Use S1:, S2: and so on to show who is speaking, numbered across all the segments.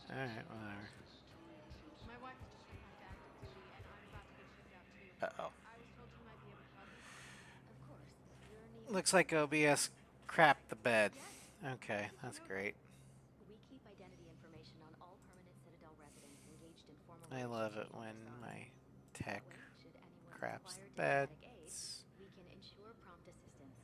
S1: Alright, whatever.
S2: My wife has just returned to active duty, and I'm about to get shipped out too.
S1: Uh-oh.
S2: I was told you might be able to help me.
S3: Of course. Your name is
S1: Looks like OBS crapped the bed.
S3: Yes.
S1: Okay,
S3: Did you
S1: that's
S3: know
S1: great.
S3: we keep identity information on all permanent Citadel residents engaged in formal
S1: I love it
S3: relationships with
S1: when
S3: our
S1: my
S3: Sarge? That
S1: tech
S3: way, should anyone
S1: craps
S3: require
S1: the
S3: diplomatic aid,
S1: beds.
S3: we can ensure prompt assistance.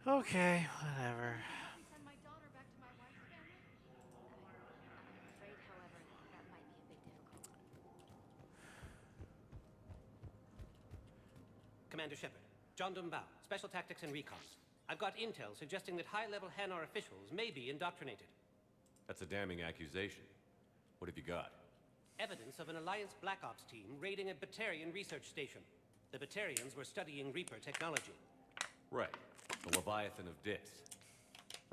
S2: What?
S1: Okay,
S2: You're
S1: whatever.
S2: going to help me send my daughter back to my wife's family?
S3: I'm afraid, however, that might be a bit difficult.
S4: Commander Shepard, John Dumbao, Special Tactics and Recon. I've got intel suggesting that high-level Hanar officials may be indoctrinated.
S5: That's a damning accusation. What have you got?
S4: Evidence of an Alliance Black Ops team raiding a Batarian research station. The Batarians were studying Reaper technology.
S5: Right. The Leviathan of Dis.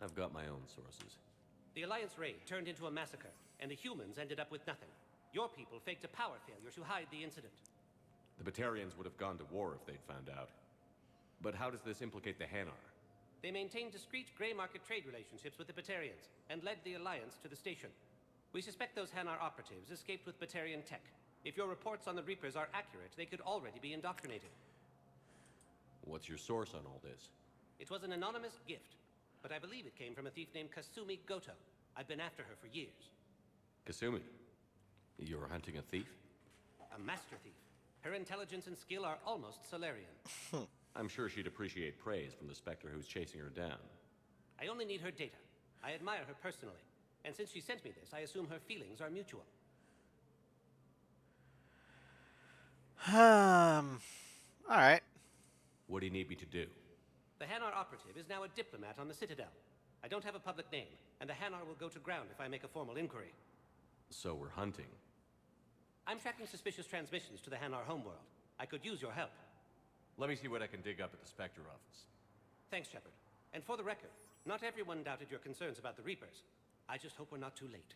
S5: I've got my own sources.
S4: The Alliance raid turned into a massacre, and the humans ended up with nothing. Your people faked a power failure to hide the incident.
S5: The Batarians would have gone to war if they'd found out. But how does this implicate the Hanar?
S4: They maintained discreet gray market trade relationships with the Batarians, and led the Alliance to the station. We suspect those Hanar operatives escaped with Batarian tech. If your reports on the Reapers are accurate, they could already be indoctrinated.
S5: What's your source on all this?
S4: It was an anonymous gift, but I believe it came from a thief named Kasumi Goto. I've been after her for years.
S5: Kasumi. You're hunting a thief?
S4: A master thief. Her intelligence and skill are almost Solarian.
S5: I'm sure she'd appreciate praise from the Spectre who's chasing her down.
S4: I only need her data. I admire her personally. And since she sent me this, I assume her feelings are mutual.
S1: Alright.
S5: What do you need me to do?
S4: The Hanar operative is now a diplomat on the Citadel. I don't have a public name, and the Hanar will go to ground if I make a formal inquiry.
S5: So we're hunting.
S4: I'm tracking suspicious transmissions to the Hanar homeworld. I could use your help.
S5: Let me see what I can dig up at the Spectre office.
S4: Thanks, Shepard. And for the record, not everyone doubted your concerns about the Reapers. I just hope we're not too late.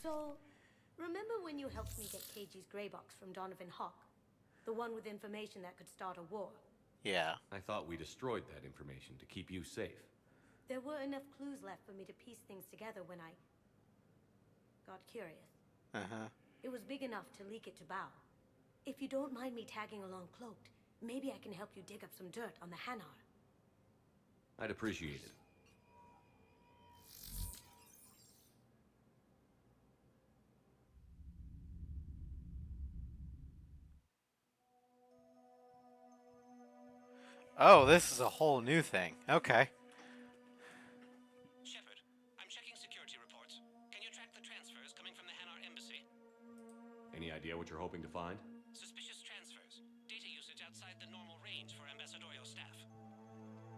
S6: So, remember when you helped me get KG's grey box from Donovan Hawk? The one with information that could start a war?
S1: Yeah.
S5: I thought we destroyed that information to keep you safe.
S6: There were enough clues left for me to piece things together when I got curious.
S1: Uh-huh.
S6: It was big enough to leak it to Bao. If you don't mind me tagging along cloaked, maybe I can help you dig up some dirt on the Hanar.
S5: I'd appreciate it.
S1: Oh, this is a whole new thing. Okay.
S4: Shepard, I'm checking security reports. Can you track the transfers coming from the Hanar embassy?
S5: Any idea what you're hoping to find?
S4: Suspicious transfers. Data usage outside the normal range for ambassadorial staff.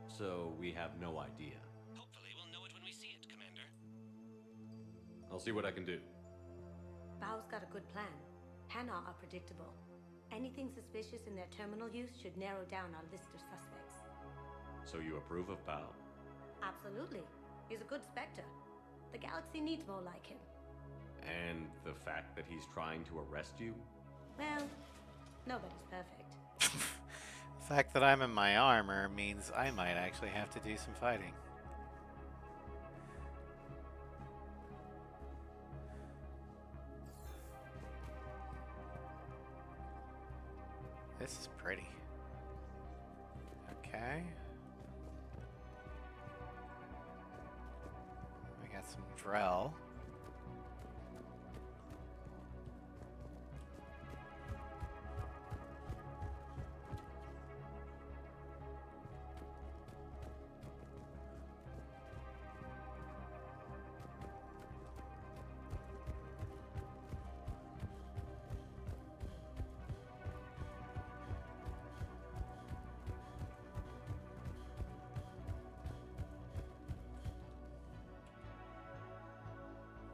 S5: So we have no idea.
S4: Hopefully we'll know it when we see it, Commander.
S5: I'll see what I can do.
S6: Bao's got a good plan. Hanar are predictable. Anything suspicious in their terminal use should narrow down our list of suspects.
S5: So you approve of Bao?
S6: Absolutely. He's a good Spectre. The galaxy needs more like him.
S5: And the fact that he's trying to arrest you?
S6: Well, nobody's perfect.
S1: The fact that I'm in my armor means I might actually have to do some fighting. This is pretty. Okay. We got some Drell.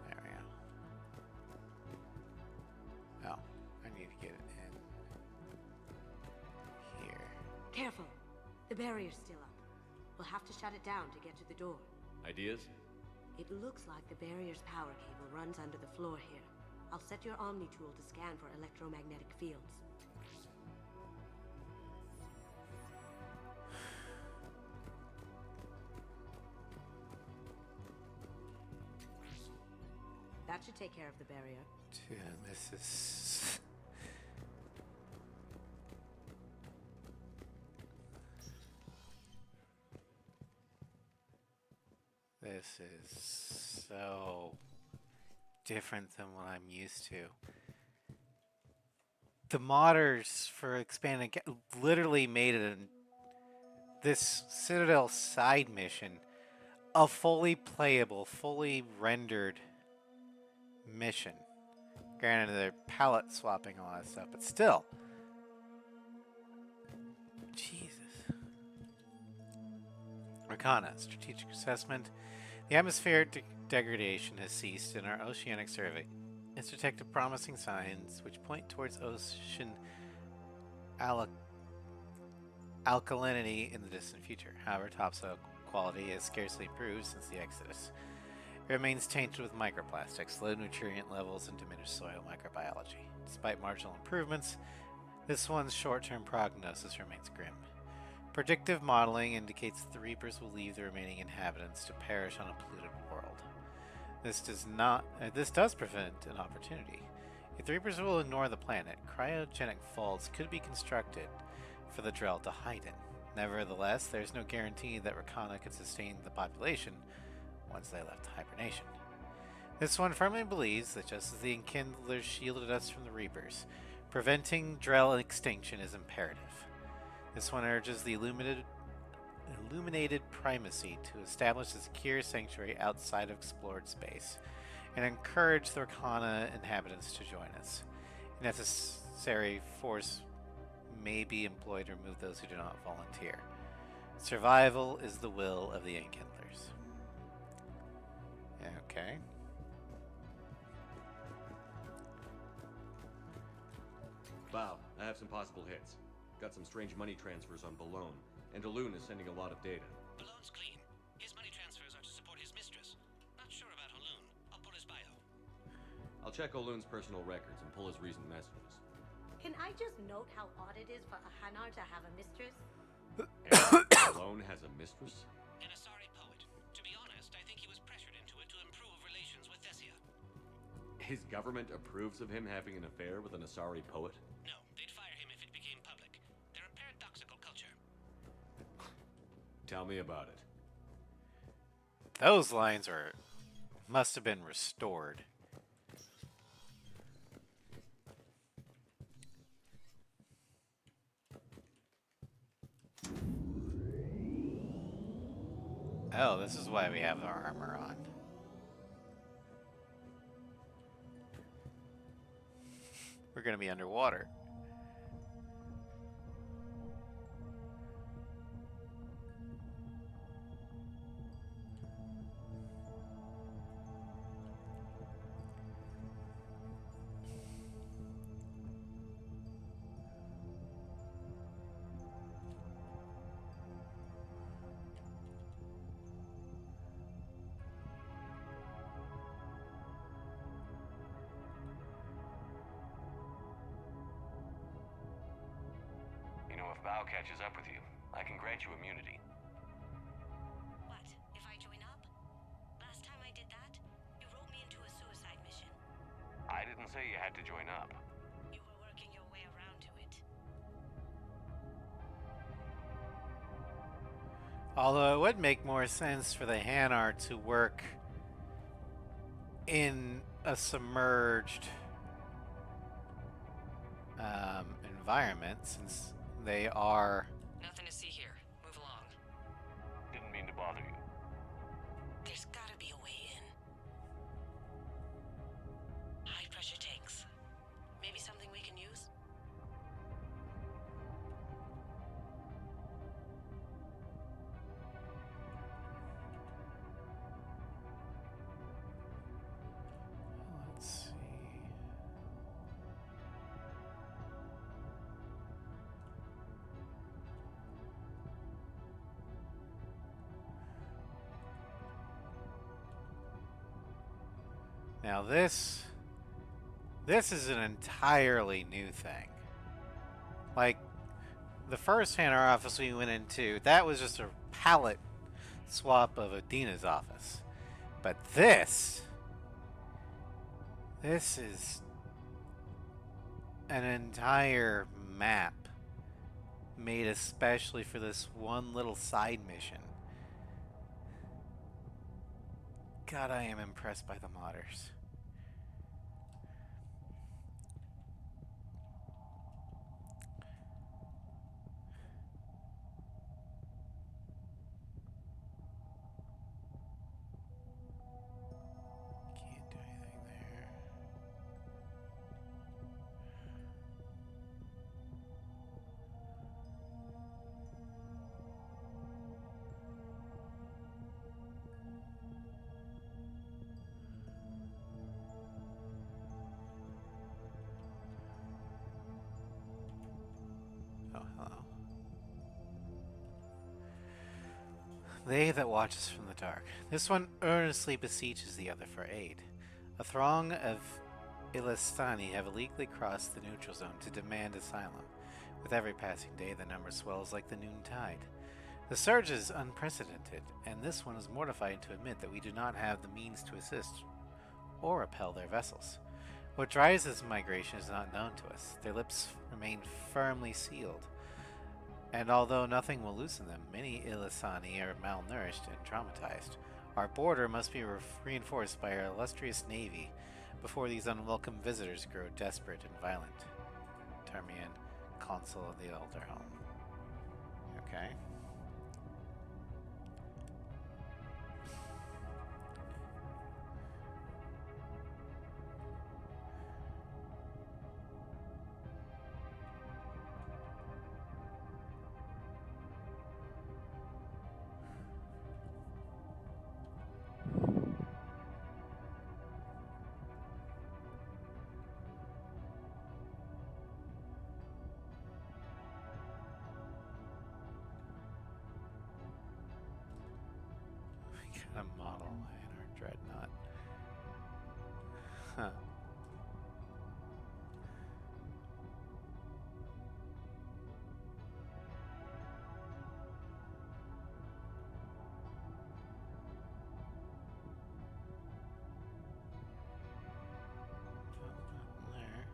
S1: There we go. Oh, I need to get it in here.
S6: Careful. The barrier's still up. We'll have to shut it down to get to the door.
S5: Ideas?
S6: It looks like the barrier's power cable runs under the floor here. I'll set your Omni tool to scan for electromagnetic fields. That should take care of the barrier.
S1: Dude, this is... This is so different than what I'm used to. The modders for expanding literally made it this Citadel side mission a fully playable, fully rendered mission. Granted, they're palette swapping all that stuff, but still. Jesus. Arcana, strategic assessment. The atmospheric degradation has ceased in our oceanic survey. It's detected promising signs which point towards ocean alkalinity in the distant future. However, topsoil quality has scarcely improved since the Exodus. It remains tainted with microplastics, low nutrient levels, and diminished soil microbiology. Despite marginal improvements, this one's short-term prognosis remains grim. Predictive modeling indicates the Reapers will leave the remaining inhabitants to perish on a polluted world. This does present an opportunity. If the Reapers will ignore the planet, cryogenic vaults could be constructed for the Drell to hide in. Nevertheless, there's no guarantee that Rakana could sustain the population once they left hibernation. This one firmly believes that just as the Enkindlers shielded us from the Reapers, preventing Drell extinction is imperative. This one urges the illuminated primacy to establish a secure sanctuary outside of explored space, and encourage the Rakana inhabitants to join us. If necessary, force may be employed to remove those who do not volunteer. Survival is the will of the Enkindlers. Okay.
S5: Wow, I have some possible hits. Got some strange money transfers on Balone, and Alun is sending a lot of data.
S4: Balone's clean. His money transfers are to support his mistress. Not sure about Alun. I'll pull his bio.
S5: I'll check Olun's personal records and pull his recent messages.
S6: Can I just note how odd it is for a Hanar to have a mistress?
S5: Balone has a mistress?
S4: An Asari poet. To be honest, I think he was pressured into it to improve relations with Thessia.
S5: His government approves of him having an affair with an Asari poet?
S4: No, they'd fire him if it became public. They're a paradoxical culture.
S5: Tell me about it.
S1: Those lines must have been restored. Oh, this is why we have our armor on. We're gonna be underwater.
S5: If Bao catches up with you, I can grant you immunity.
S6: What, if I join up? Last time I did that, you wrote me into a suicide mission.
S5: I didn't say you had to join up.
S6: You were working your way around to it.
S1: Although it would make more sense for the Hanar to work in a submerged environment, since they are...
S7: Nothing to see here. Move along.
S5: Didn't mean to bother you.
S7: There's gotta be a way in. High pressure tanks. Maybe something we can use?
S1: Let's see. Now this is an entirely new thing. Like, the first Hanar office we went into, that was just a palette swap of Adina's office. But this This is an entire map made especially for this one little side mission. God, I am impressed by the modders. Can't do anything there. Oh, hello. They that watch us from the dark. This one earnestly beseeches the other for aid. A throng of Ilistani have illegally crossed the neutral zone to demand asylum. With every passing day, the number swells like the noon tide. The surge is unprecedented, and this one is mortified to admit that we do not have the means to assist or repel their vessels. What drives this migration is not known to us. Their lips remain firmly sealed, and although nothing will loosen them, many Illisani are malnourished and traumatized. Our border must be reinforced by our illustrious navy before these unwelcome visitors grow desperate and violent. Termian, Consul of the Elder Home. Okay. A model in our dreadnought. Huh. Nothing there.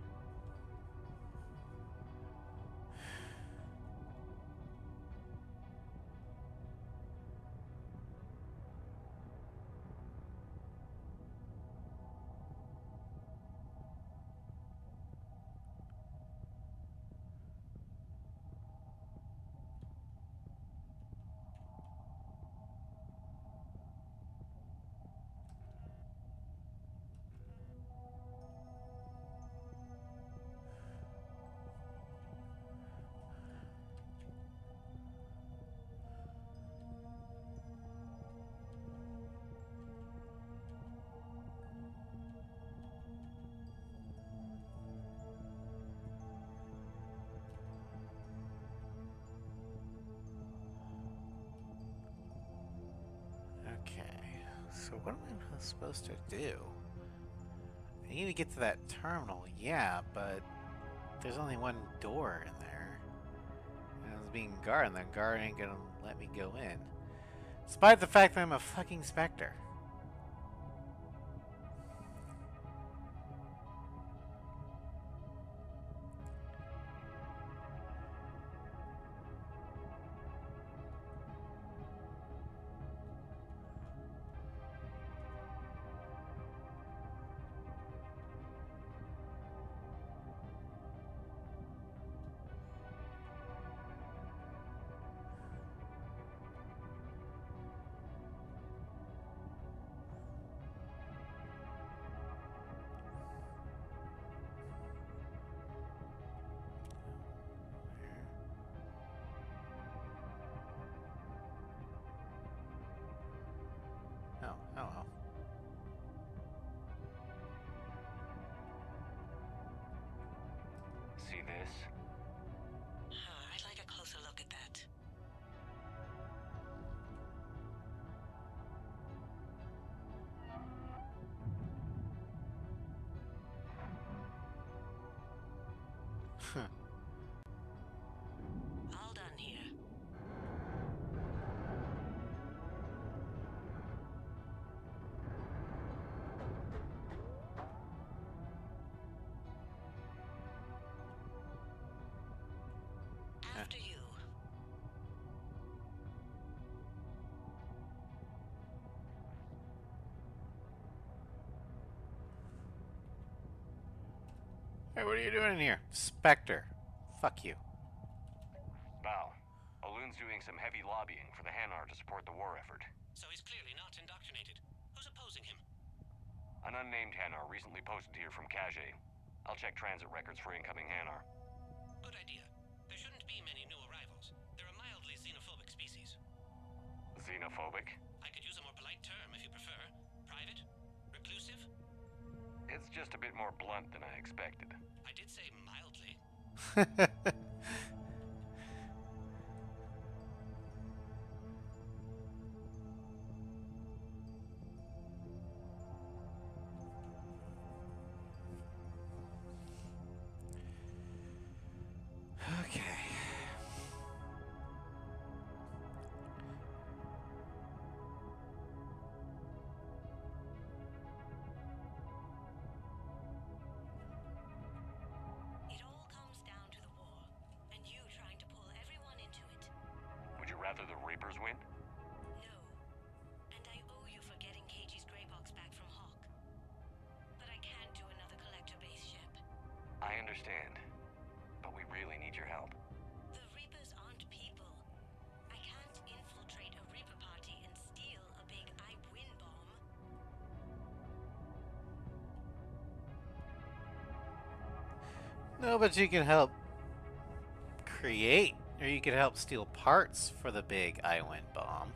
S1: Okay, so what am I supposed to do? I need to get to that terminal, yeah, but there's only one door in there. And it's being guarded, and the guard ain't gonna let me go in. Despite the fact that I'm a fucking Spectre. Oh, hello.
S8: See this?
S7: I'd like a closer look at that.
S1: Huh.
S7: All done here.
S1: Hey, what are you doing in here? Spectre. Fuck you.
S8: Val, Aloon's doing some heavy lobbying for the Hanar to support the war effort.
S4: So he's clearly not indoctrinated. Who's opposing him?
S8: An unnamed Hanar recently posted here from Kage. I'll check transit records for incoming Hanar.
S4: Good idea. There shouldn't be many new arrivals. They're a mildly xenophobic species.
S8: Xenophobic?
S4: I could use a more polite term if you prefer. Private? Reclusive?
S8: It's just a bit more blunt than I expected.
S4: I did say mildly.
S1: Okay.
S7: It all comes down to the war, and you trying to pull everyone into it.
S8: Would you rather the Reapers win?
S7: No. And I owe you for getting Keiji's gray box back from Hawk. But I can't do another collector base ship.
S8: I understand. But we really need your help.
S7: The Reapers aren't people. I can't infiltrate a Reaper party and steal a big I win bomb.
S1: No, but you can help create, or you could help steal parts for the big I win bomb.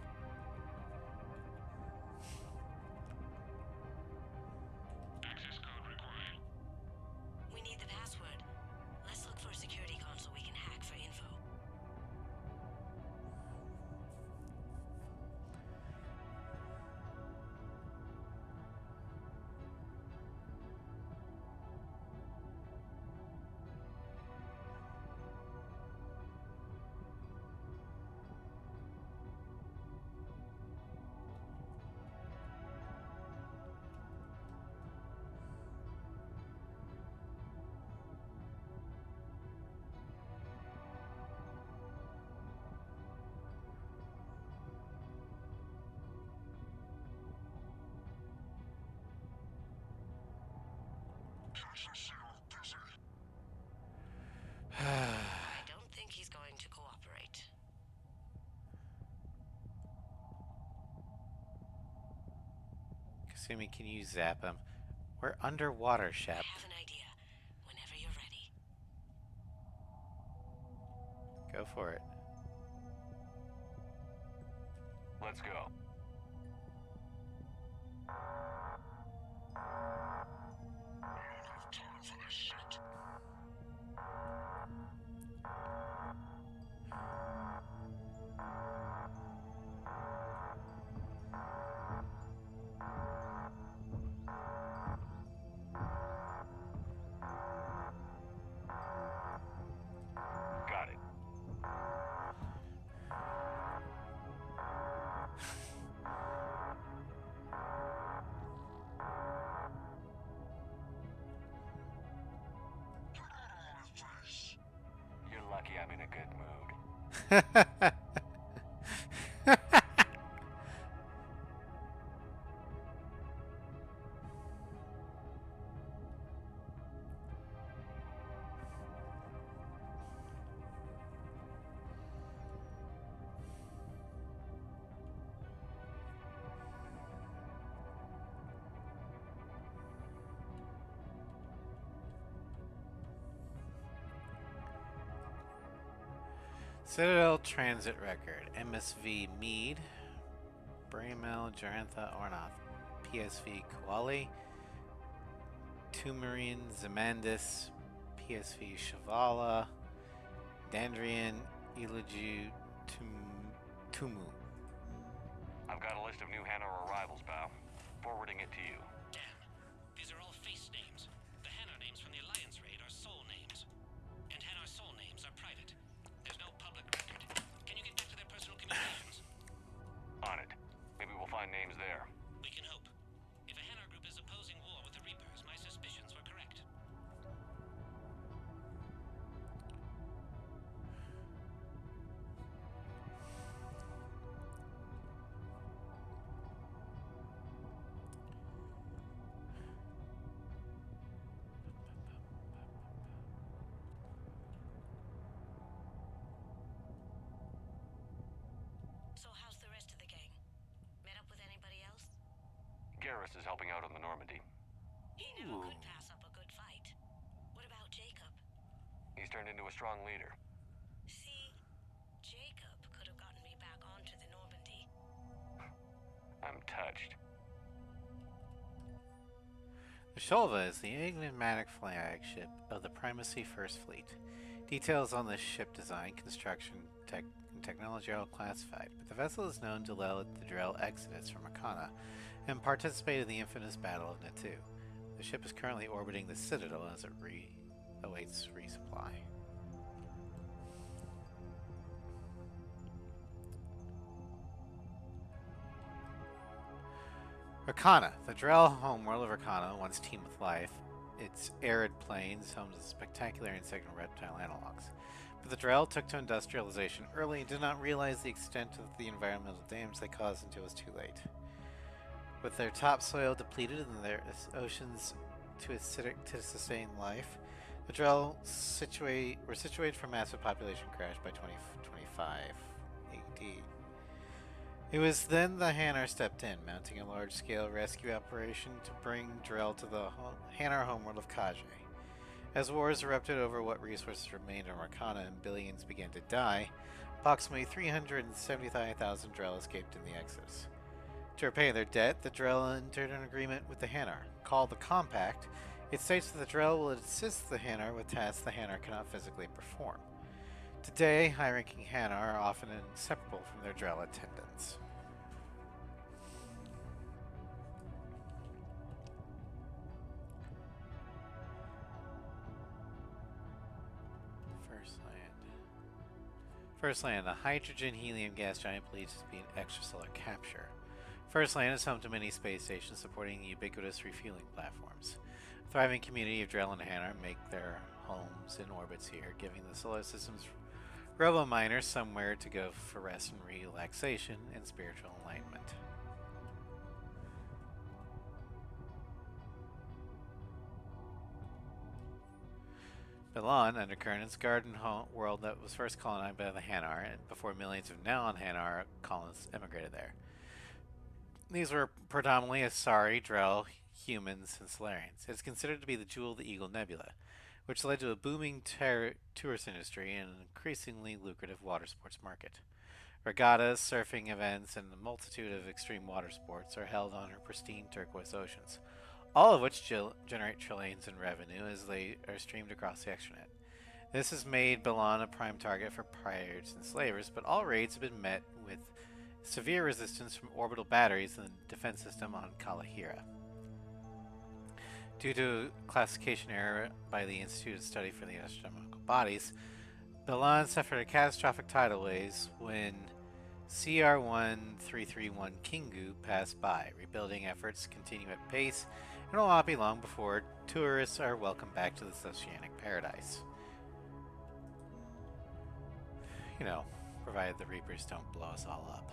S7: We need the password. Let's look for a security console we can hack for info. I don't think he's going to cooperate.
S1: Kasumi, can you zap him? We're underwater, Shep.
S7: I have an idea. Whenever you're ready.
S1: Go for it.
S8: Let's go. Got it. You're lucky I'm in a good mood.
S1: Citadel Transit Record. MSV Mead. Bramel Jarantha Ornoth. PSV Kuali. Tumerian Zamandis. PSV Shavala. Dandrian Iliju Tumu.
S8: I've got a list of new Hanar arrivals, pal. Forwarding it to you.
S4: Damn. These are all face names. The Hanar names from the Alliance raid are soul names. And Hanar soul names are private. There's no public record. Can you get back to their personal communications?
S8: On it. Maybe we'll find names there.
S4: We can hope. If a Hanar group is opposing war with the Reapers, my suspicions were correct.
S8: Garrus is helping out on the Normandy.
S7: He never could pass up a good fight. What about Jacob?
S8: He's turned into a strong leader.
S7: See, Jacob could have gotten me back onto the Normandy.
S8: I'm touched.
S1: The Sholva is the enigmatic flagship of the Primacy First Fleet. Details on this ship design, construction, and technology are all classified, but the vessel is known to lead the Drell Exodus from Arcana and participate in the infamous Battle of Natu. The ship is currently orbiting the Citadel as it awaits resupply. Arcana, the Drell homeworld of Arcana, once teemed with life. Its arid plains, home to spectacular insect and reptile analogs. But the Drell took to industrialization early and did not realize the extent of the environmental damage they caused until it was too late. With their topsoil depleted and their oceans too acidic to sustain life, the Drell were situated for massive population crash by 2025 AD. It was then the Hanar stepped in, mounting a large-scale rescue operation to bring Drell to the Hanar homeworld of Kage. As wars erupted over what resources remained on Arcana and billions began to die, approximately 375,000 Drell escaped in the Exodus. To repay their debt, the Drell entered an agreement with the Hanar. Called the Compact, it states that the Drell will assist the Hanar with tasks the Hanar cannot physically perform. Today, high-ranking Hanar are often inseparable from their Drell attendants. First Land, a hydrogen-helium gas giant believed to be an extrasolar capture. First Land is home to many space stations supporting ubiquitous refueling platforms. A thriving community of Drell and Hanar make their homes in orbits here, giving the solar system's robo-miners somewhere to go for rest and relaxation and spiritual enlightenment. Milan, Undercurrent's garden world that was first colonized by the Hanar, and before millions of non-Hanar colonists emigrated there. These were predominantly Asari, Drell, humans, and Solarians. It is considered to be the jewel of the Eagle Nebula, which led to a booming tourist industry and an increasingly lucrative water sports market. Regattas, surfing events, and a multitude of extreme water sports are held on her pristine turquoise oceans, all of which generate trillions in revenue as they are streamed across the extranet. This has made Milan a prime target for pirates and slavers, but all raids have been met with severe resistance from orbital batteries in the defense system on Kalahira. Due to classification error by the Institute of Study for the Astronomical Bodies, Milan suffered a catastrophic tidal wave when CR-1331 Kingu passed by. Rebuilding efforts continue at pace, and it will not be long before tourists are welcomed back to this oceanic paradise. You know, provided the Reapers don't blow us all up.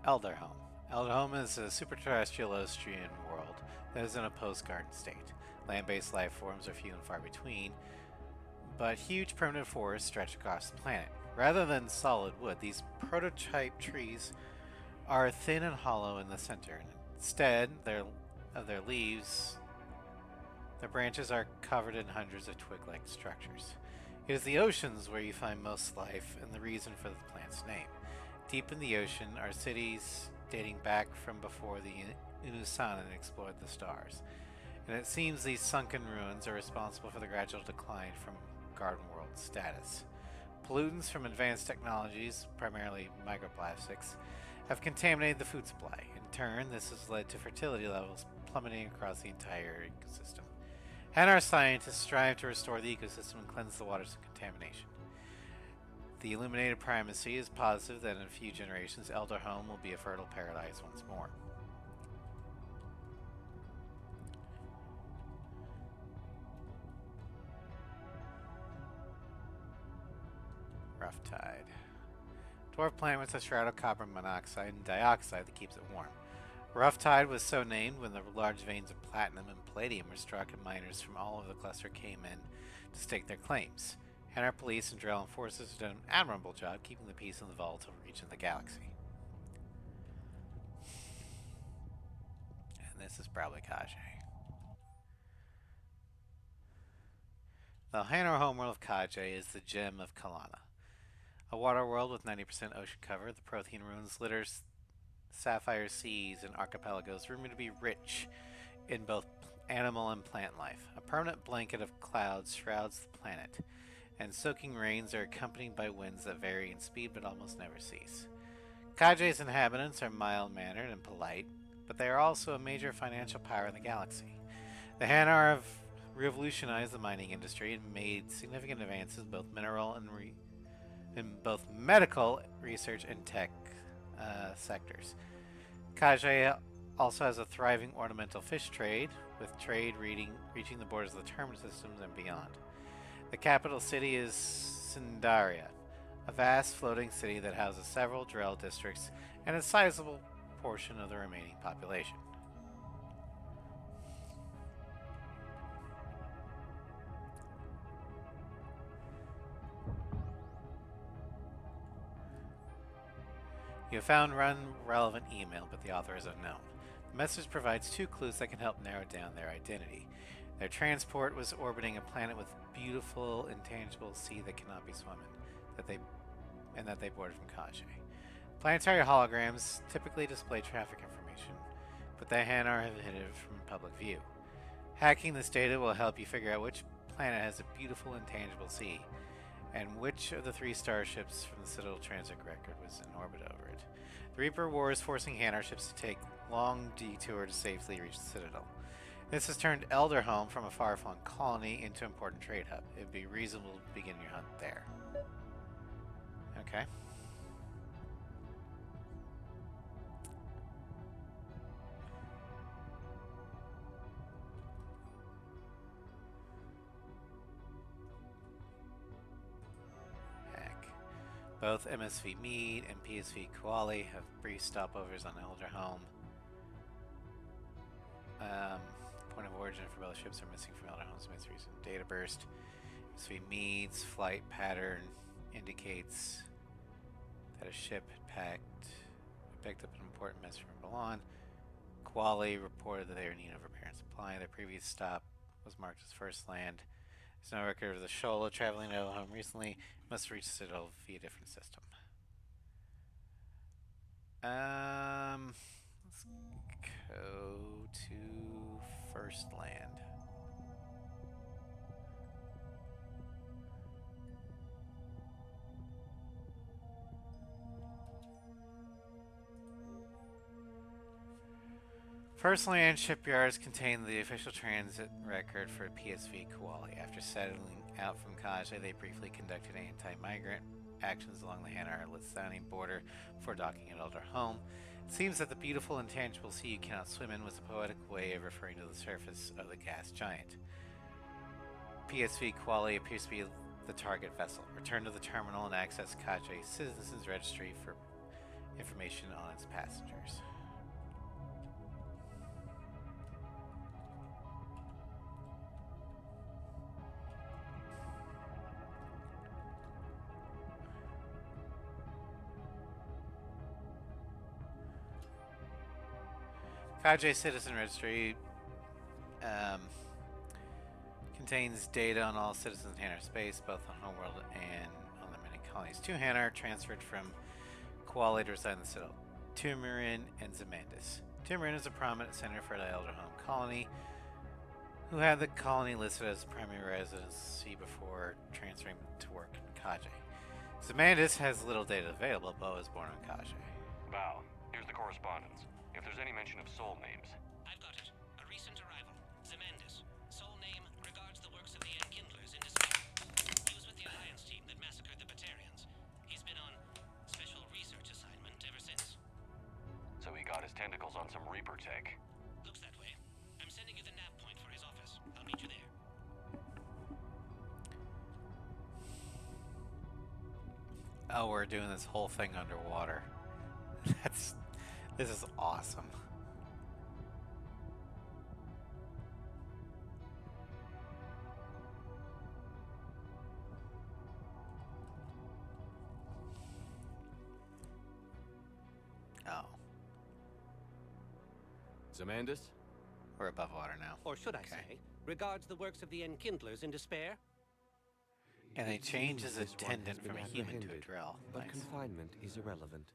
S1: Elderhome. Elderhome is a super-terrestrial Austrian world that is in a post-garden state. Land-based life forms are few and far between, but huge permanent forests stretch across the planet. Rather than solid wood, these prototype trees are thin and hollow in the center, and instead of their leaves, their branches are covered in hundreds of twig-like structures. It is the oceans where you find most life and the reason for the plant's name. Deep in the ocean are cities dating back from before the Unusanan explored the stars, and it seems these sunken ruins are responsible for the gradual decline from garden world status. Pollutants from advanced technologies, primarily microplastics, have contaminated the food supply. In turn, this has led to fertility levels plummeting across the entire ecosystem. Hanar scientists strive to restore the ecosystem and cleanse the waters of contamination. The illuminated primacy is positive that in a few generations, Elderhome will be a fertile paradise once more. Rough Tide. Dwarf planet with a shroud of copper monoxide and dioxide that keeps it warm. Rough Tide was so named when the large veins of platinum and palladium were struck and miners from all over the cluster came in to stake their claims. Hanar police and Drell forces have done an admirable job keeping the peace in the volatile region of the galaxy. And this is probably Kaje. The Hanar homeworld of Kaje is the gem of Kalana. A water world with 90% ocean cover, the Prothean ruins litters sapphire seas and archipelagos rumored to be rich in both animal and plant life. A permanent blanket of clouds shrouds the planet, and soaking rains are accompanied by winds that vary in speed but almost never cease. Kaje's inhabitants are mild-mannered and polite, but they are also a major financial power in the galaxy. The Hanar have revolutionized the mining industry and made significant advances both in both medical research and tech sectors. Kaje also has a thriving ornamental fish trade, with trade reaching the borders of the terminal systems and beyond. The capital city is Sindaria, a vast floating city that houses several Drell districts and a sizable portion of the remaining population. You have found one relevant email, but the author is unknown. The message provides 2 clues that can help narrow down their identity. Their transport was orbiting a planet with beautiful, intangible sea that cannot be swum in, that they boarded from Kaje. Planetary holograms typically display traffic information, but the Hanar have hidden it from public view. Hacking this data will help you figure out which planet has a beautiful, intangible sea, and which of the 3 starships from the Citadel transit record was in orbit over it. The Reaper War is forcing Hanar ships to take long detour to safely reach the Citadel. This has turned Elderhome from a far-flung colony into an important trade hub. It would be reasonable to begin your hunt there. Okay. Both MSV Mead and PSV Koali have brief stopovers on Elderhome. Point of origin for both ships are missing from Elderhome's most recent data burst. MSV Mead's flight pattern indicates that a ship had picked up an important message from Milan. Koali reported that they were in need of repair and supply. Their previous stop was marked as first land. There's no record of the Shola traveling to Elderhome recently. Must have reached Citadel via a different system. Let's go to First Land. First Land shipyards contain the official transit record for PSV Koali. After settling out from Kaje, they briefly conducted anti-migrant actions along the Hanar-Lithani border before docking at Elderhome. It seems that the beautiful intangible sea you cannot swim in was a poetic way of referring to the surface of the gas giant. PSV Koali appears to be the target vessel. Return to the terminal and access Kaje's Citizens Registry for information on its passengers. Kaje Citizen Registry contains data on all citizens in Hanar space, both on Homeworld and on the many colonies. 2 Hanar transferred from Koali to reside in the Citadel: Turmurin and Zamandis. Turmurin is a prominent center for the Elderhome colony, who had the colony listed as primary residency before transferring to work in Kaje. Zamandis has little data available, but was born in Kaje.
S8: Val, here's the correspondence. If there's any mention of soul names.
S4: I've got it. A recent arrival. Zamandis. Sole name regards the works of the Enkindlers in display. He was with the Alliance team that massacred the Batarians. He's been on special research assignment ever since.
S8: So he got his tentacles on some Reaper tech.
S4: Looks that way. I'm sending you the nav point for his office. I'll meet you there.
S1: Oh, we're doing this whole thing underwater. This is awesome. Oh.
S5: Zamandis?
S1: We're above water now.
S4: Or should I say, regards the works of the Enkindlers in despair?
S1: And they
S9: It
S1: change
S9: seems
S1: his
S9: this one has
S1: attendant
S9: been
S1: from a human to a
S9: apprehended,
S1: drill.
S9: But
S1: Nice.
S9: confinement is irrelevant.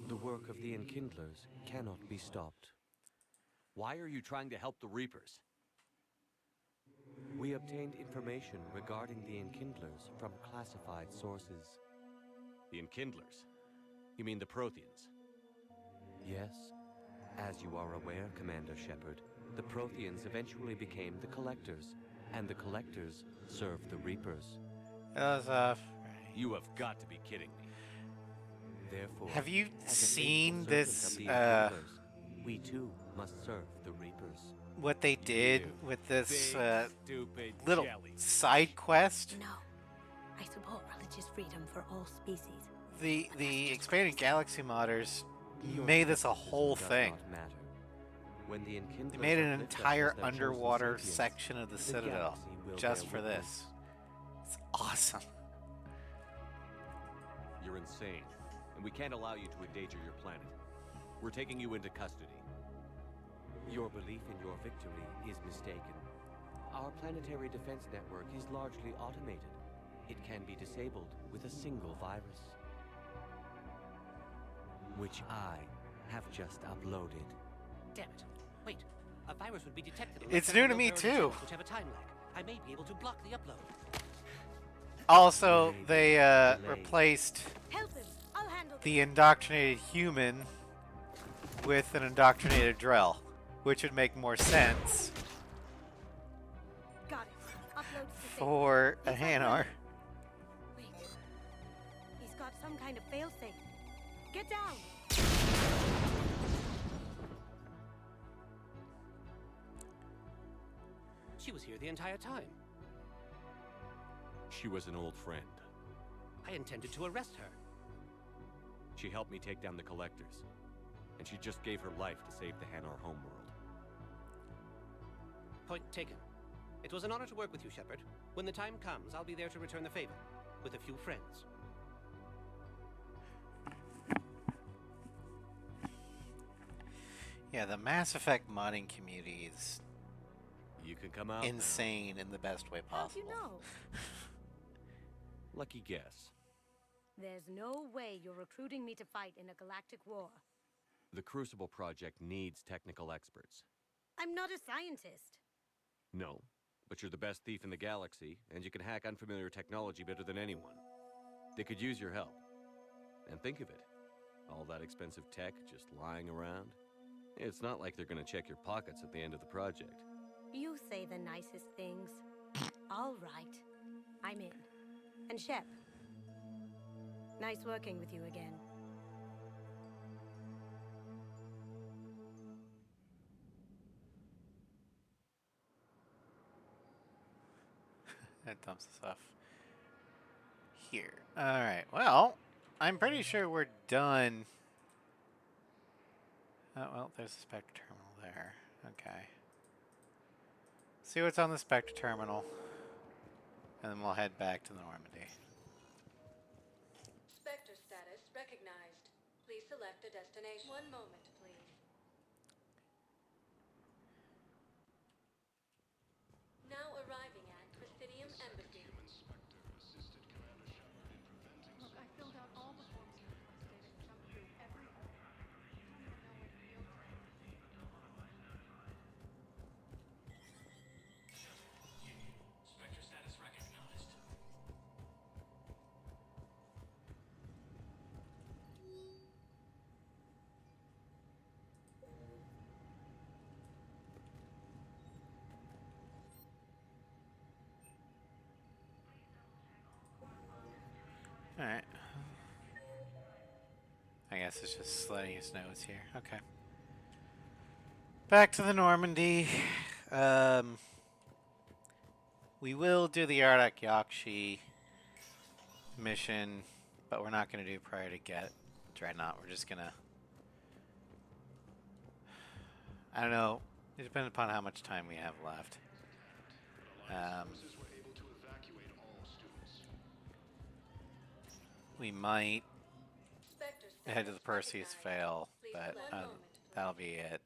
S9: The work of the Enkindlers cannot be stopped.
S5: Why are you trying to help the Reapers?
S9: We obtained information regarding the Enkindlers from classified sources.
S5: The Enkindlers? You mean the Protheans?
S9: Yes. As you are aware, Commander Shepard, the Protheans eventually became the Collectors, and the Collectors served the Reapers.
S1: That was
S5: You have got to be kidding me.
S9: Therefore,
S1: Have you
S9: as a
S1: seen
S9: faithful
S1: this,
S9: servant of the Enkindlers, we too must serve the Reapers.
S1: what they did
S5: You
S1: with this
S5: stupid
S1: little
S5: jelly.
S1: side quest?
S6: No. I support religious freedom for all species.
S1: The expanded galaxy modders
S9: Your
S1: made this a
S9: pacifism
S1: whole
S9: does
S1: thing.
S9: not matter. When the Enkindlers
S1: They made an
S9: uplift us
S1: entire
S9: as their chosen
S1: underwater
S9: sapiens,
S1: section of the Citadel
S9: galaxy will
S1: just
S9: bear
S1: for
S9: witness.
S1: this. It's awesome.
S5: You're insane, and we can't allow you to endanger your planet. We're taking you into custody.
S9: Your belief in your victory is mistaken. Our planetary defense network is largely automated. It can be disabled with a single virus, which I have just uploaded.
S4: Damn it. Wait. A virus would be detected.
S1: It's new to me,
S4: unless
S1: too.
S4: channels which have a time lag. I may be able to block the upload.
S1: Also, they
S9: Delayed.
S1: replaced
S6: Help him. I'll handle this.
S1: the indoctrinated human with an indoctrinated Drell, which would make more sense
S6: Got it. Upload to the
S1: for a
S6: Yes, I
S1: Hanar.
S6: Wait. He's got some kind of failsafe. Get down.
S4: She was here the entire time.
S5: She was an old friend.
S4: I intended to arrest her.
S5: She helped me take down the Collectors, and she just gave her life to save the Hanar homeworld.
S4: Point taken. It was an honor to work with you, Shepard. When the time comes, I'll be there to return the favor. With a few friends.
S1: Yeah, the Mass Effect modding community is
S5: You can come out now.
S1: insane in the best way
S6: How'd
S1: possible.
S6: you know?
S5: Lucky guess.
S6: There's no way you're recruiting me to fight in a galactic war.
S5: The Crucible Project needs technical experts.
S6: I'm not a scientist.
S5: No, but you're the best thief in the galaxy, and you can hack unfamiliar technology better than anyone. They could use your help. And think of it. All that expensive tech just lying around. It's not like they're gonna check your pockets at the end of the project.
S6: You say the nicest things. All right. I'm in. And Shep. Nice working with you again.
S1: That dumps us off here. Alright, well, I'm pretty sure we're done. Oh, well, there's the Spectre terminal there. Okay. See what's on the Spectre terminal. And then we'll head back to the Normandy.
S10: Spectre status recognized. Please select a destination. One moment, please. Now arriving at Presidium Embassy.
S2: Look, I filled out all the forms you requested and jumped through every hole. I don't even know where to yield to.
S8: Spectre status recognized.
S1: Alright. I guess it's just letting us know it's here. Okay. Back to the Normandy. We will do the Ardak Yakshi mission, but we're not going to do prior to get Dreadnought. We're just going to... I don't know. It depends upon how much time we have left. We might
S10: Spectre
S1: head to the
S10: status
S1: Perseus
S10: recognized.
S1: fail,
S10: Please
S1: but
S10: select one moment,
S1: that'll be it.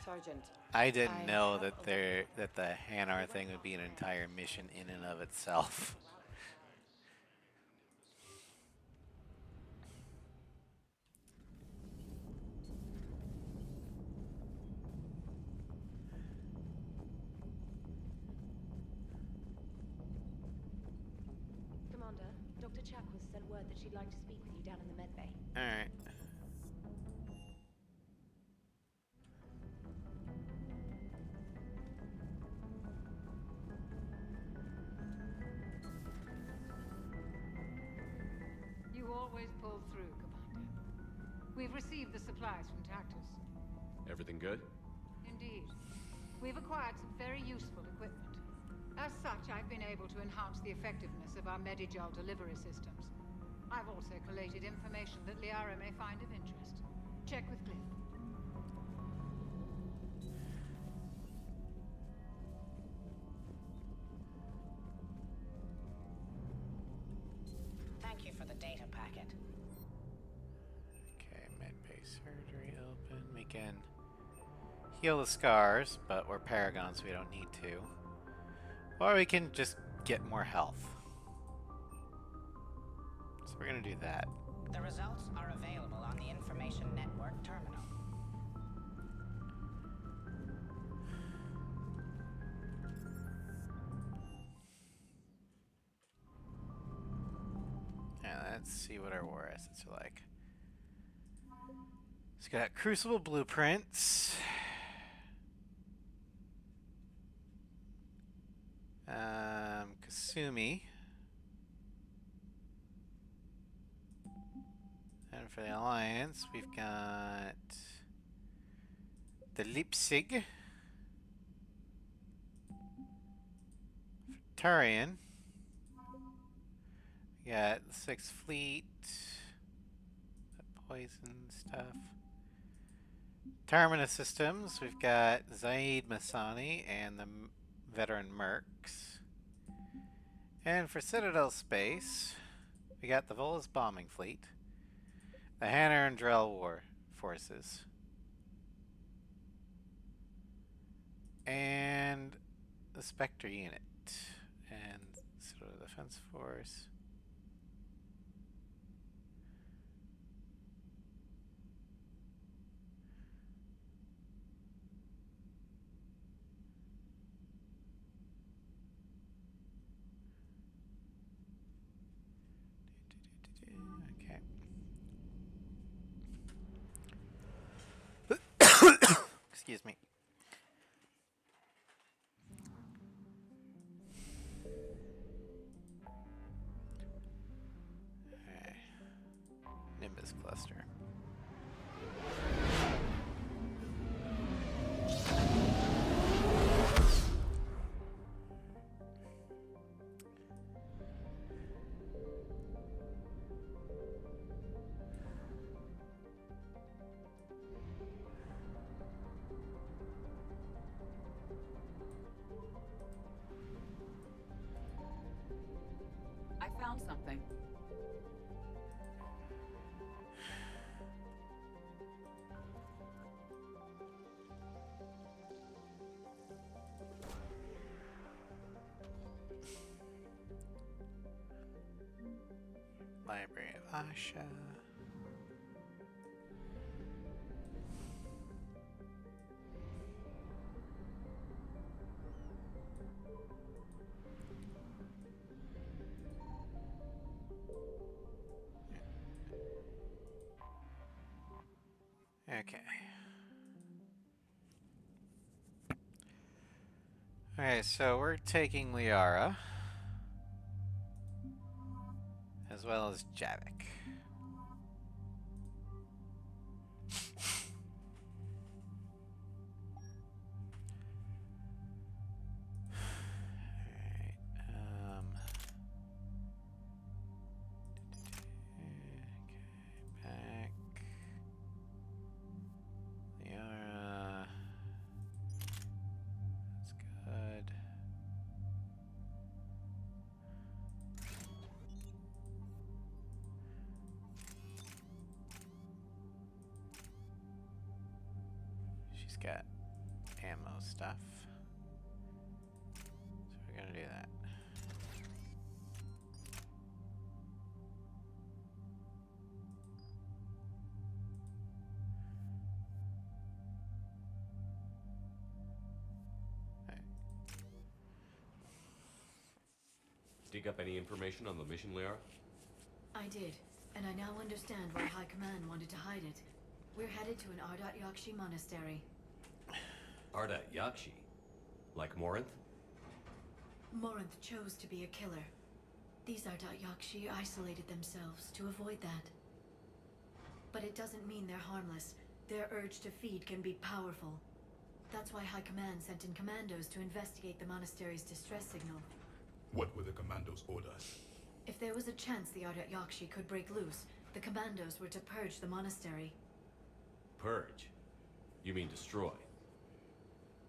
S11: Sergeant.
S1: I didn't
S11: I
S1: know
S11: have
S1: that the Hanar thing would be an entire mission in and of itself.
S3: Commander, Dr. Chakwas sent word that she'd like to speak with you down in the med bay.
S1: All right.
S12: You always pull through, Commander. We've received the supplies from Tactus.
S5: Everything good?
S12: Indeed. We've acquired some very useful equipment. As such, I've been able to enhance the effectiveness of our Medigel delivery systems. I've also collated information that Liara may find of interest. Check with Cliff.
S13: Thank you for the data packet.
S1: Okay, medbay surgery open. We can heal the scars, but we're paragons, so we don't need to. Or we can just get more health. So we're gonna do that.
S13: The results are available on the Information Network terminal.
S1: Yeah, let's see what our war assets are like. It's got Crucible blueprints. Kasumi. And for the Alliance, we've got the Leipzig. Turian. We got the 6th Fleet. That poison stuff. Terminus Systems, we've got Zaid Masani and the veteran Mercs. And for Citadel Space, we got the Volus Bombing Fleet, the Hanar and Drell War Forces, and the Spectre Unit, and Citadel Defense Force. Excuse me. Alright. Nimbus cluster.
S14: I found something.
S1: Library of Asha. Okay. Okay, so we're taking Liara, as well as Javik. Got ammo stuff. So we're gonna do that.
S5: Dig up any information on the mission, Liara?
S11: I did, and I now understand why High Command wanted to hide it. We're headed to an Ardat Yakshi monastery.
S5: Ardat Yakshi? Like Morinth?
S11: Morinth chose to be a killer. These Ardat Yakshi isolated themselves to avoid that. But it doesn't mean they're harmless. Their urge to feed can be powerful. That's why High Command sent in commandos to investigate the monastery's distress signal.
S15: What were the commandos' orders?
S11: If there was a chance the Ardat Yakshi could break loose, the commandos were to purge the monastery.
S5: Purge? You mean destroy?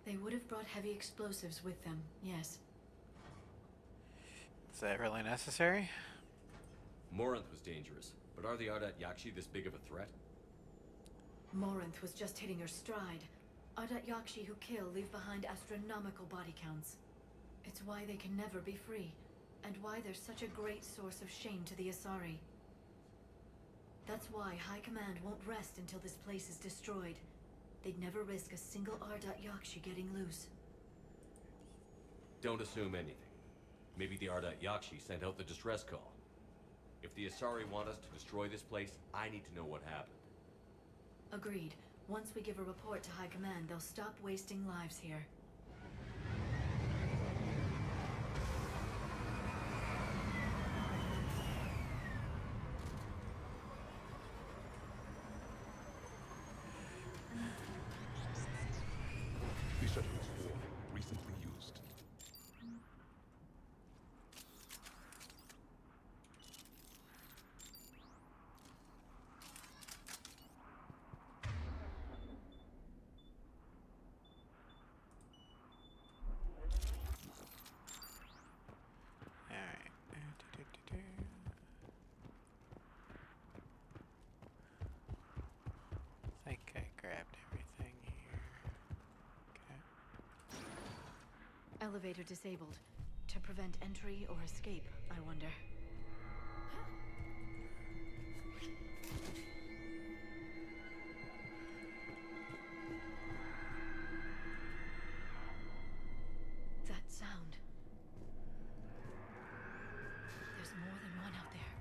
S11: They would have brought heavy explosives with them, yes.
S1: Is that really necessary?
S5: Morinth was dangerous, but are the Ardat Yakshi this big of a threat?
S11: Morinth was just hitting her stride. Ardat Yakshi who kill leave behind astronomical body counts. It's why they can never be free, and why they're such a great source of shame to the Asari. That's why High Command won't rest until this place is destroyed. They'd never risk a single Ardat Yakshi getting loose.
S5: Don't assume anything. Maybe the Ardat Yakshi sent out the distress call. If the Asari want us to destroy this place, I need to know what happened.
S11: Agreed. Once we give a report to High Command, they'll stop wasting lives here.
S15: The shuttle is warm, recently used.
S1: Alright. I think I grabbed everything here. Okay.
S11: Elevator disabled. To prevent entry or escape, I wonder. That sound. There's more than one out there.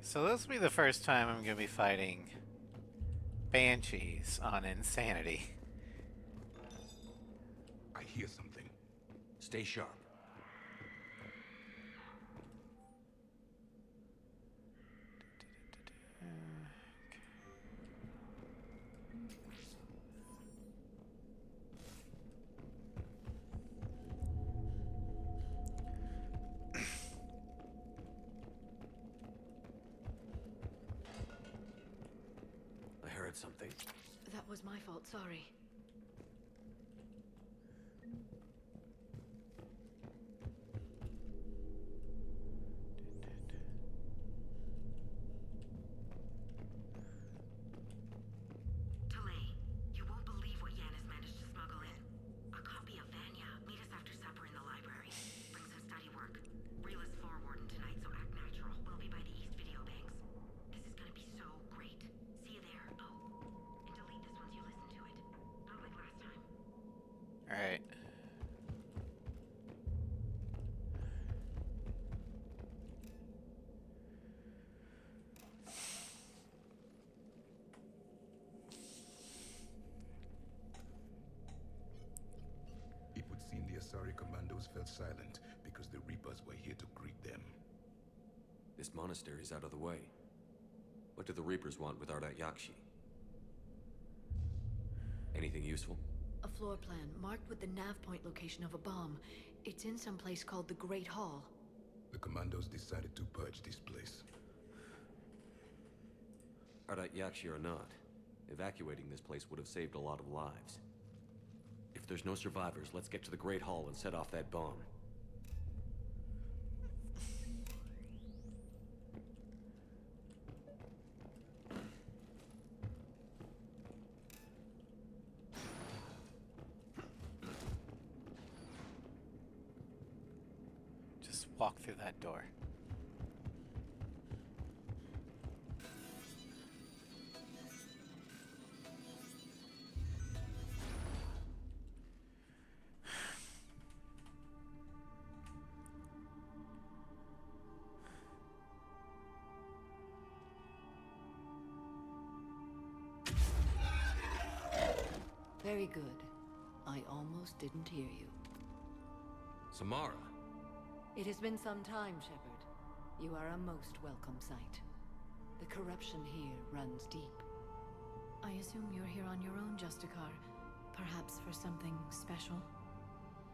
S1: So this will be the first time I'm going to be fighting Banshees on Insanity.
S15: I hear something.
S5: Stay sharp. I heard something.
S11: That was my fault, sorry.
S7: Delay. You won't believe what Yan has managed to smuggle in. A copy of Vanya. Meet us after supper in the library. Bring some study work. Reel us forward tonight, so act natural. We'll be by the East Video Banks. This is gonna be so great. See you there. Oh, and delete this once you listen to it. Not like last time.
S1: Alright.
S15: It would seem the Asari commandos fell silent because the Reapers were here to greet them.
S5: This monastery's out of the way. What do the Reapers want with Ardat Yakshi? Anything useful?
S11: A floor plan marked with the nav point location of a bomb. It's in some place called the Great Hall.
S15: The commandos decided to purge this place.
S5: Ardat Yakshi or not, evacuating this place would have saved a lot of lives. If there's no survivors, let's get to the Great Hall and set off that bomb.
S1: walk through that door.
S16: Very good. I almost didn't hear you.
S5: Samara.
S16: It has been some time, Shepard. You are a most welcome sight. The corruption here runs deep.
S11: I assume you're here on your own, Justicar. Perhaps for something special?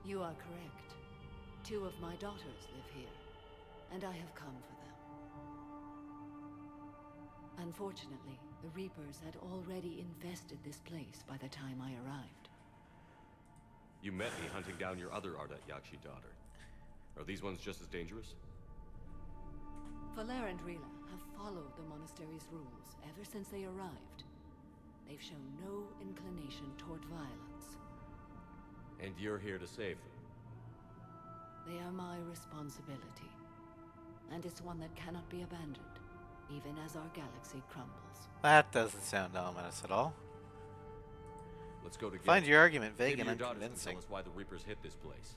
S16: You are correct. 2 of my daughters live here, and I have come for them. Unfortunately, the Reapers had already infested this place by the time I arrived.
S5: You met me hunting down your other Ardat Yakshi daughter. Are these ones just as dangerous?
S16: Valer and Rila have followed the monastery's rules ever since they arrived. They've shown no inclination toward violence.
S5: And you're here to save them?
S16: They are my responsibility. And it's one that cannot be abandoned, even as our galaxy crumbles.
S1: That doesn't sound ominous at all.
S5: Let's go together.
S1: Find your argument vague
S5: Maybe
S1: and
S5: your daughters can
S1: unconvincing.
S5: tell us why the Reapers hit this place.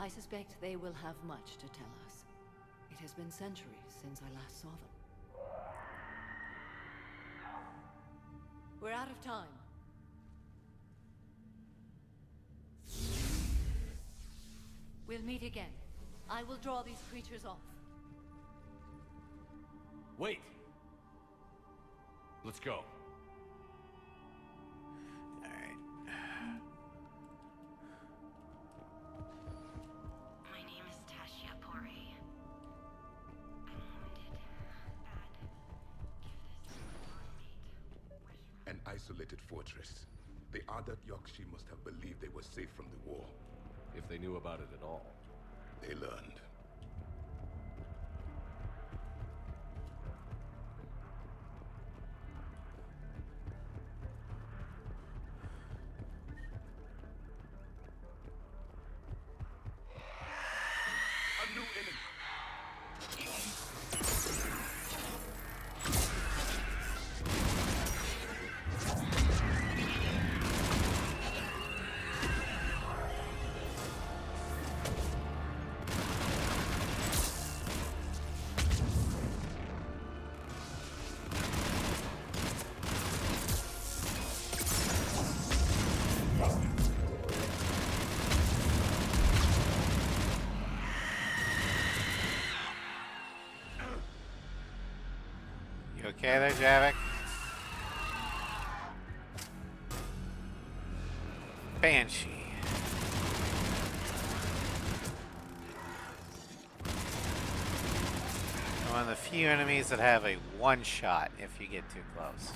S16: I suspect they will have much to tell us. It has been centuries since I last saw them. We're out of time. We'll meet again. I will draw these creatures off.
S5: Wait! Let's go.
S7: My name is Tashia Pori. I'm wounded. Bad. Give this to my mate.
S15: An isolated fortress. The Ardat Yakshi must have believed they were safe from the war.
S5: If they knew about it at all.
S15: They learned. A new enemy.
S1: You okay there, Javik? Banshee. One of the few enemies that have a one-shot if you get too close.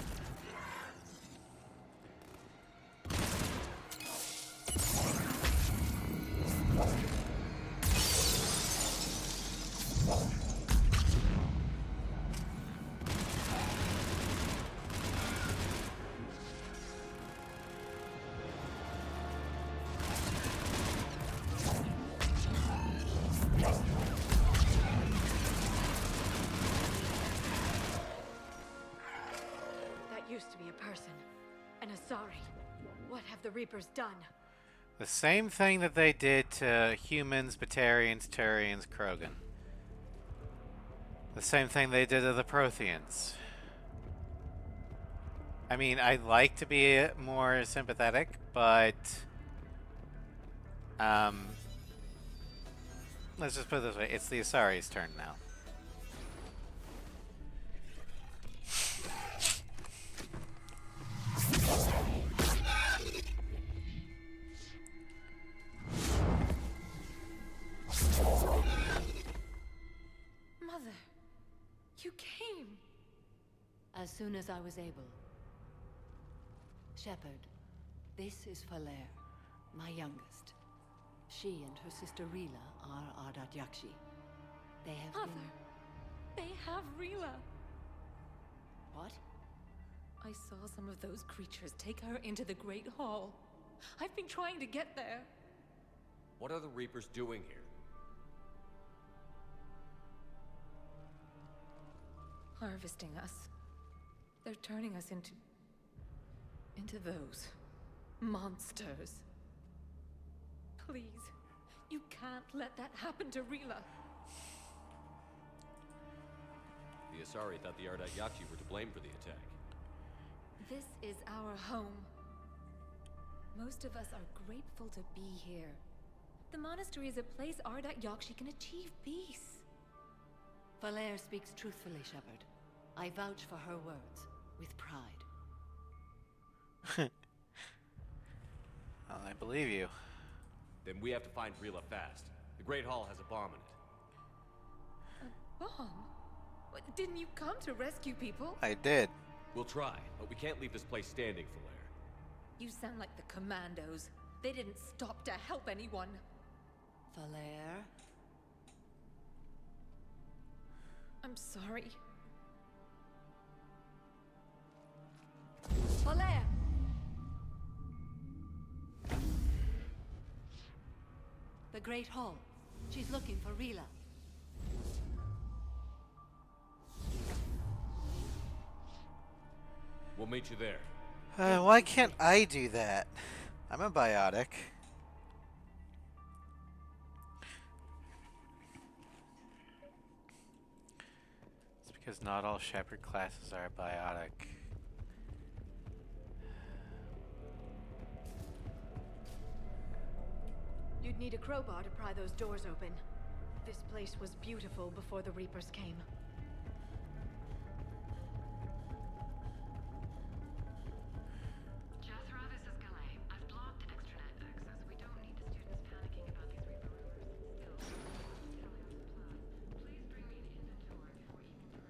S2: Used to be a person. An Asari. What have the Reapers done?
S1: The same thing that they did to humans, Batarians, Turians, Krogan. The same thing they did to the Protheans. I mean, I'd like to be more sympathetic, but let's just put it this way, it's the Asari's turn now.
S2: Mother, you came.
S16: As soon as I was able. Shepard, this is Valer, my youngest. She and her sister Rila are Ardat Yakshi. They have
S2: Mother, they have Rila.
S16: What?
S2: I saw some of those creatures take her into the Great Hall. I've been trying to get there.
S5: What are the Reapers doing here?
S2: harvesting us. They're turning us into those monsters. Please, you can't let that happen to Rila.
S5: The Asari thought the Ardat Yakshi were to blame for the attack.
S2: This is our home. Most of us are grateful to be here. The monastery is a place Ardat Yakshi can achieve peace.
S16: Valere speaks truthfully, Shepard. I vouch for her words, with pride.
S1: Well, I believe you.
S5: Then we have to find Rila fast. The Great Hall has a bomb in it.
S2: A bomb? What, didn't you come to rescue people?
S1: I did.
S5: We'll try, but we can't leave this place standing, Valere.
S2: You sound like the commandos. They didn't stop to help anyone.
S16: Valere?
S2: I'm sorry.
S16: Valere! The Great Hall. She's looking for Rila.
S5: We'll meet you there.
S1: Why can't I do that? I'm a biotic. It's because not all Shepard classes are biotic.
S11: You'd need a crowbar to pry those doors open. This place was beautiful before the Reapers came.
S7: Jethro, this is Galay. I've blocked extranet access. We don't need the students panicking about these Reaper rumors. Still, tally our supplies. Please bring me an inventory before eating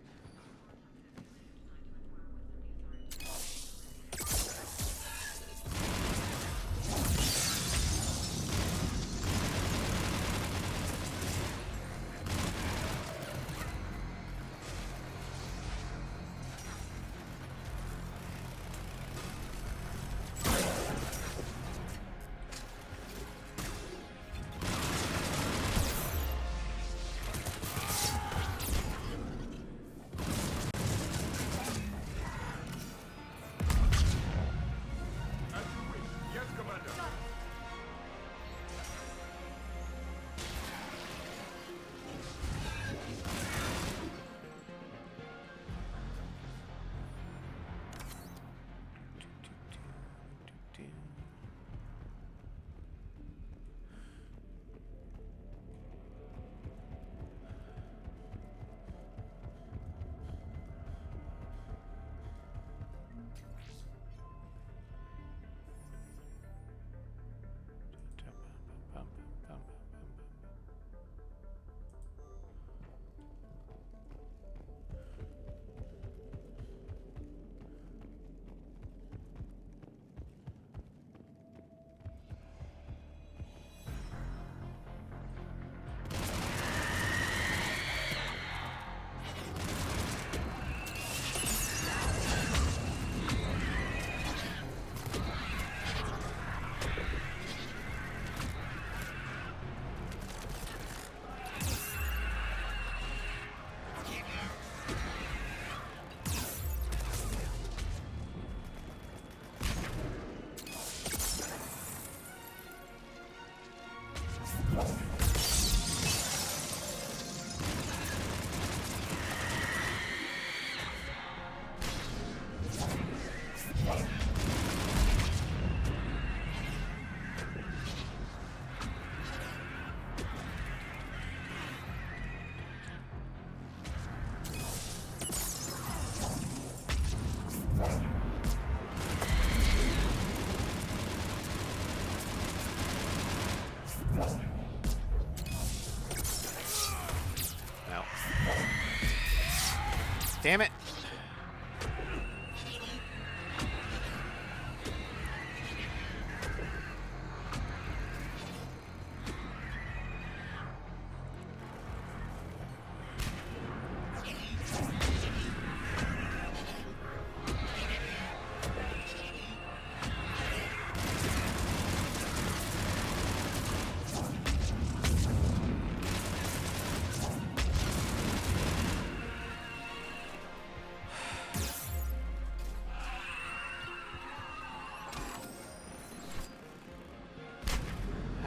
S1: Damn it.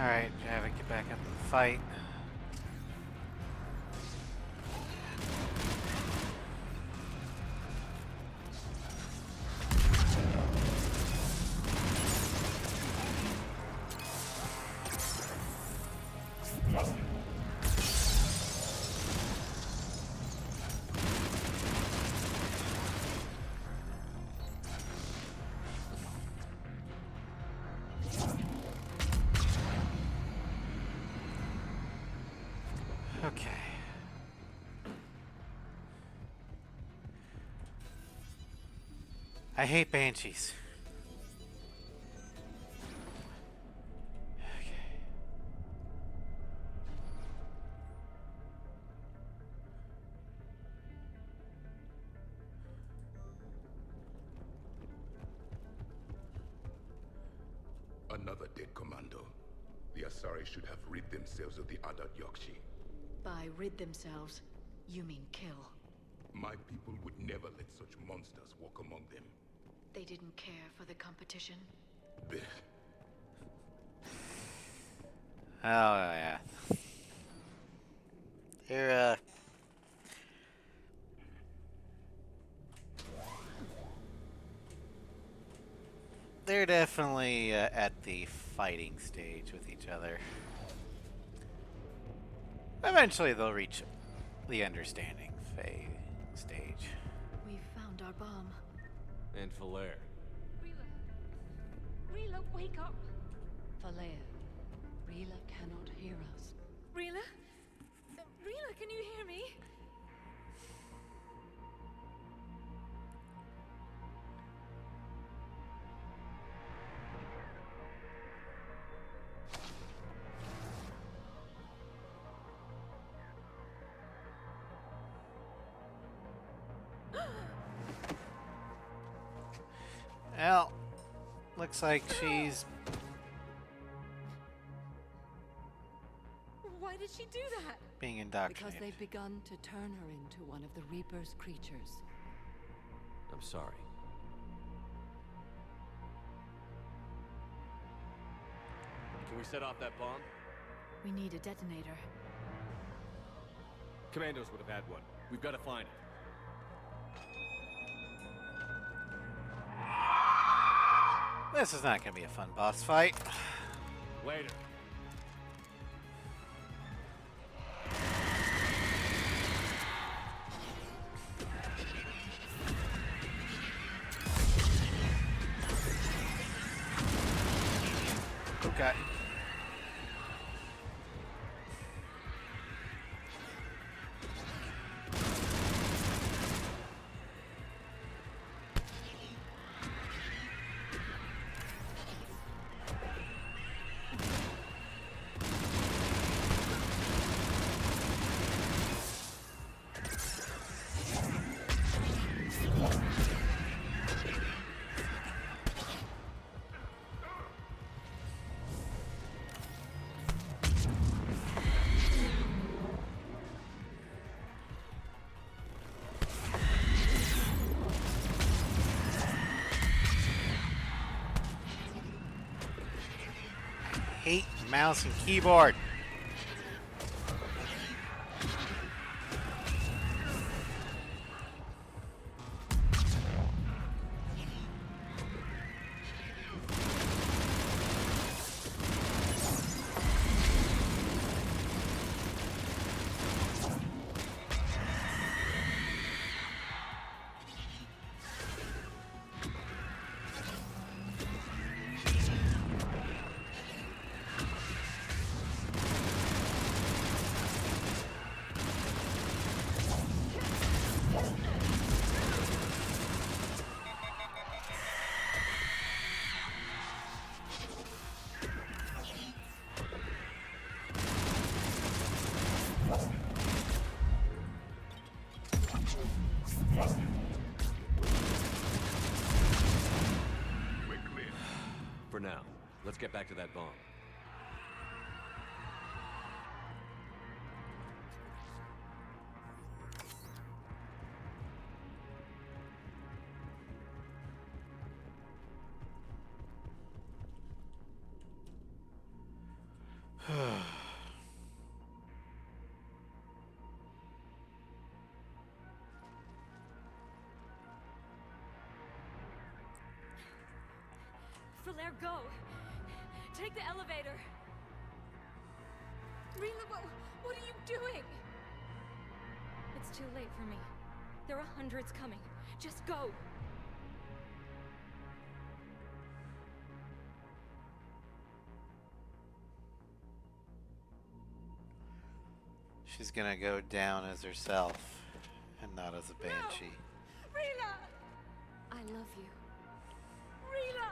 S1: Alright, Javik, get back up in the fight. Okay. I hate banshees.
S15: Another dead commando. The Asari should have rid themselves of the Adat Yakshi.
S11: By rid themselves, you mean kill.
S15: My people would never let such monsters walk among them.
S11: They didn't care for the competition?
S15: Blech.
S1: Oh, yeah. They're definitely at the fighting stage with each other. Eventually they'll reach the understanding stage.
S11: We found our bomb.
S5: And Falair.
S2: Rila, wake up!
S16: Falair, Rila cannot hear us.
S2: Rila? Rila, can you hear me?
S1: Well, looks like she's...
S2: Why did she do that?
S1: being
S16: Because
S1: indoctrinated.
S16: they've begun to turn her into one of the Reaper's creatures.
S5: I'm sorry. Can we set off that bomb?
S11: We need a detonator.
S5: Commandos would have had one. We've got to find it.
S1: This is not going to be a fun boss fight.
S5: Later.
S1: Okay. Hate mouse and keyboard.
S5: For now, let's get back to that bomb.
S2: Flair, go! Take the elevator! Rila, what are you doing? It's too late for me. There are hundreds coming. Just go!
S1: She's gonna go down as herself and not as a banshee.
S2: No! Rila! I love you. Rila!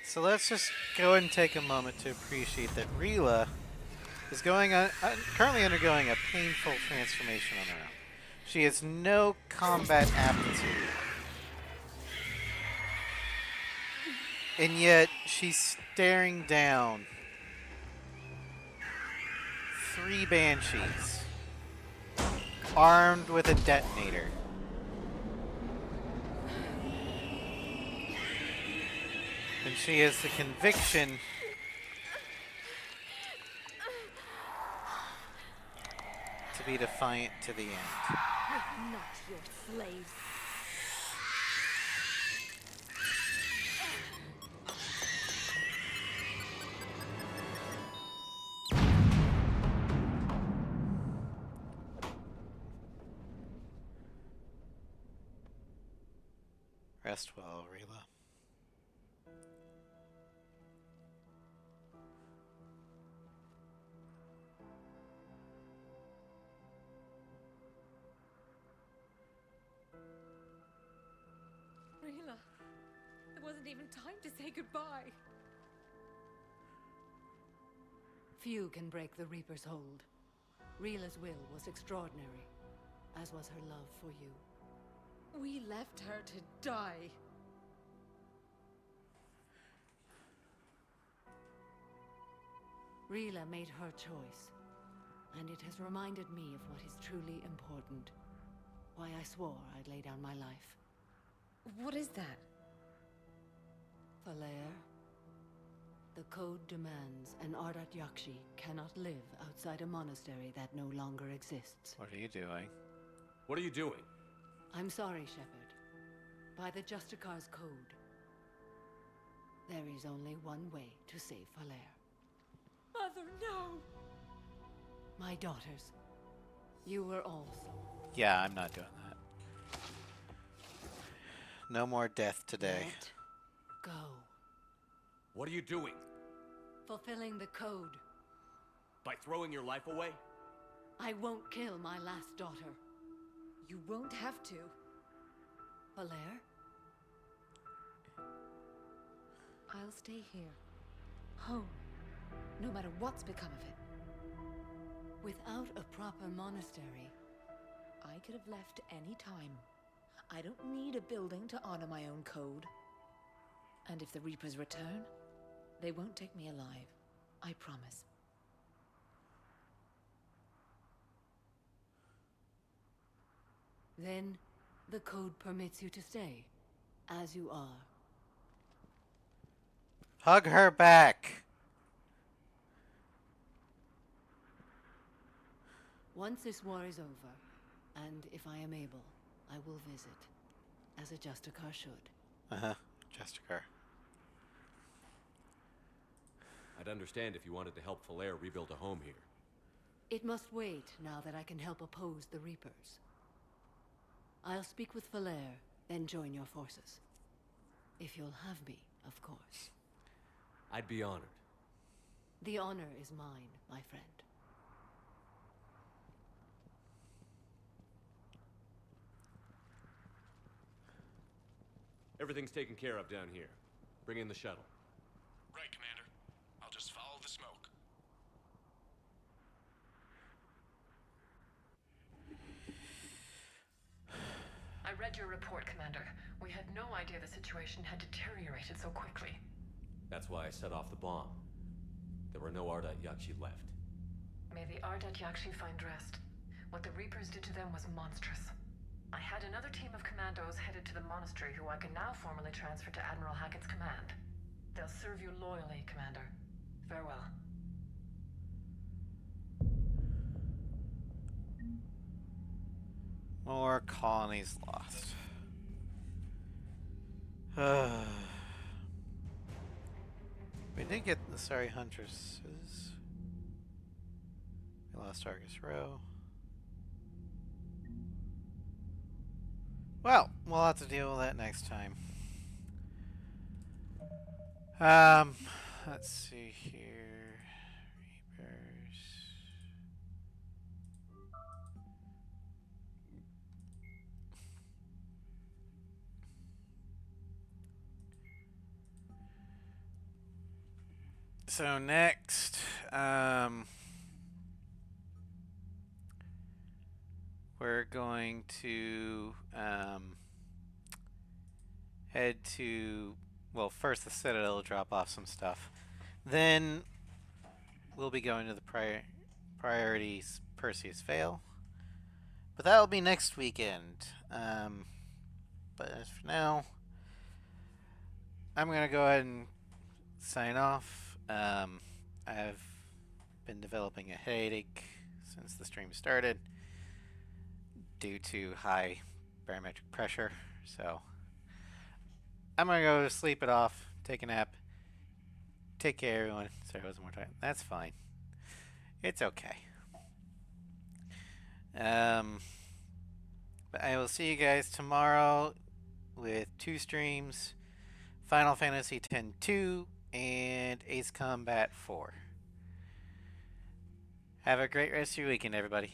S1: So let's just go and take a moment to appreciate that Rila is currently undergoing a painful transformation on her own. She has no combat aptitude. And yet, she's staring down 3 banshees, armed with a detonator. And she has the conviction to be defiant to the end.
S2: We're not your slaves.
S1: Rest well, Rila.
S2: Rila, it wasn't even time to say goodbye.
S16: Few can break the Reaper's hold. Rila's will was extraordinary, as was her love for you.
S2: We left her to die.
S16: Rila made her choice, and it has reminded me of what is truly important. Why I swore I'd lay down my life.
S2: What is that?
S16: Falair, the code demands an Ardat Yakshi cannot live outside a monastery that no longer exists.
S1: What are you doing?
S5: What are you doing?
S16: I'm sorry, Shepard. By the Justicar's code, there is only one way to save Falair.
S2: Mother, no!
S16: My daughters, you were also.
S1: Yeah, I'm not doing that. No more death today.
S16: Let go.
S5: What are you doing?
S16: Fulfilling the code.
S5: By throwing your life away?
S16: I won't kill my last daughter.
S2: You won't have to.
S16: Falair?
S2: I'll stay here. Home. No matter what's become of it.
S16: Without a proper monastery,
S2: I could have left any time. I don't need a building to honor my own code. And if the Reapers return, they won't take me alive. I promise.
S16: Then the code permits you to stay, as you are.
S1: Hug her back!
S16: Once this war is over, and if I am able, I will visit, as a Justicar should.
S1: Uh-huh, Justicar.
S5: I'd understand if you wanted to help Falair rebuild a home here.
S16: It must wait now that I can help oppose the Reapers. I'll speak with Falair, then join your forces. If you'll have me, of course.
S5: I'd be honored.
S16: The honor is mine, my friend.
S5: Everything's taken care of down here. Bring in the shuttle.
S15: Right, Commander. I'll just follow the smoke.
S17: I read your report, Commander. We had no idea the situation had deteriorated so quickly.
S5: That's why I set off the bomb. There were no Ardat Yakshi left.
S17: May the Ardat Yakshi find rest. What the Reapers did to them was monstrous. I had another team of commandos headed to the monastery who I can now formally transfer to Admiral Hackett's command. They'll serve you loyally, Commander. Farewell.
S1: More colonies lost. We did get the Sorry Huntresses. We lost Argus Row. Well, we'll have to deal with that next time. Let's see here. Reapers. So next, we're going to head to, well, first the Citadel to drop off some stuff. Then we'll be going to the priorities Perseus Fail. But that'll be next weekend. But as for now, I'm going to go ahead and sign off. I've been developing a headache since the stream started due to high barometric pressure, so I'm gonna go sleep it off, take a nap. Take care, everyone. Sorry, it wasn't more time. That's fine. It's okay. But I will see you guys tomorrow with 2 streams: Final Fantasy X-2 and Ace Combat 4. Have a great rest of your weekend, everybody.